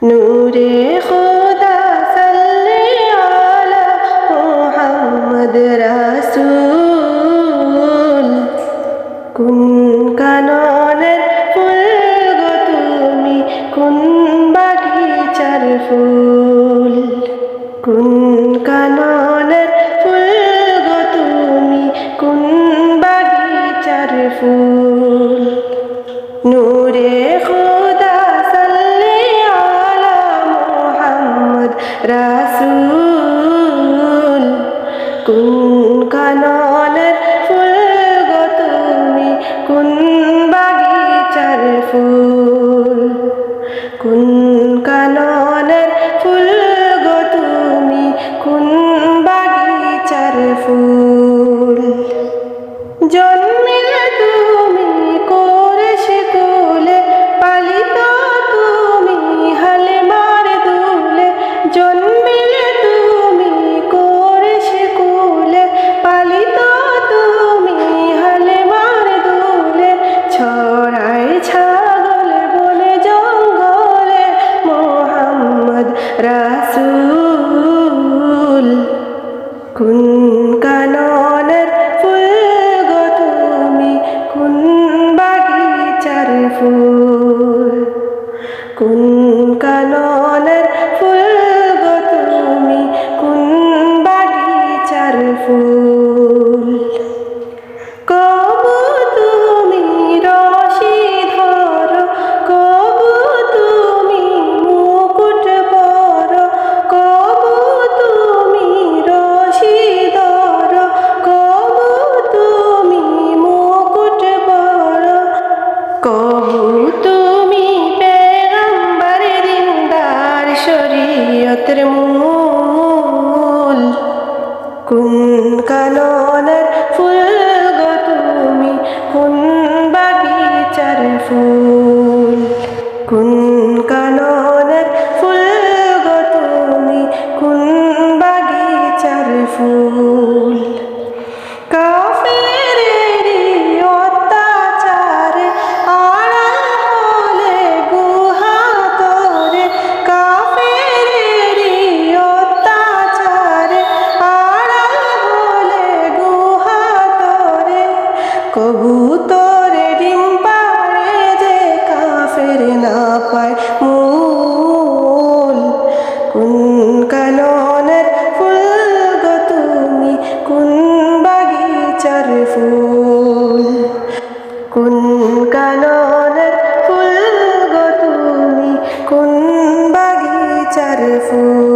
নূরে খুদা সাল্লি আলা মুহাম্মদ রাসূল। কোন কাননের ফুল গো তুমি, কোন বাগিচার ফুল। কোন কাননের ফুল গো তুমি, কোন বাগিচার ফুল। নূরে খুদা সাল্লি আলা মুহাম্মদ রাসূল। কোন কাননের ফুল গো তুমি, কোন বাগিচার ফুল। কোন কাননের ফুল গো তুমি, কোন বাগিচার ফুল। জন্মিলে তুমি কোরেশে কোলে, পালিত তুমি হালিমার দুলে। জন্মিলে তুমি কোরেশে কোলে, পালিত তুমি হালিমার দুলে। ছড়ায় ছাগল বনে জঙ্গলে মুহাম্মদ রাসূল। কোন কাননের ফুল গো তুমি, কোন বাগিচার ফুল। কোন কাননের ফুল গো তুমি, কোন বাগিচার ফুল। কবু তুমি রশি ধরো, কবু তুমি মুকুট পরো। কবু তুমি রশি ধরো, কবু তুমি মুকুট পরো। কবু তুমি পেগম্বর দিনদার শরীয়তের মূল। কোন কাননের ফুল গো তুমি, কোন বাগিচার ফুল। কোন কাননের ফুল গো তুমি, কোন বাগিচার ফুল। কাফেরেরই অত্যাচারে আড়াল হলে গুহাতরে। কাফেরেরই অত্যাচারে আড়াল হলে গুহাতরে। কবুতরে ডিম পাড়ে যে কাফের না পায় মূল। কোন কাননের ফুল গো তুমি, কোন বাগিচার ফুল। কোন কাননের ফুল গো তুমি, কোন বাগিচার ফুল।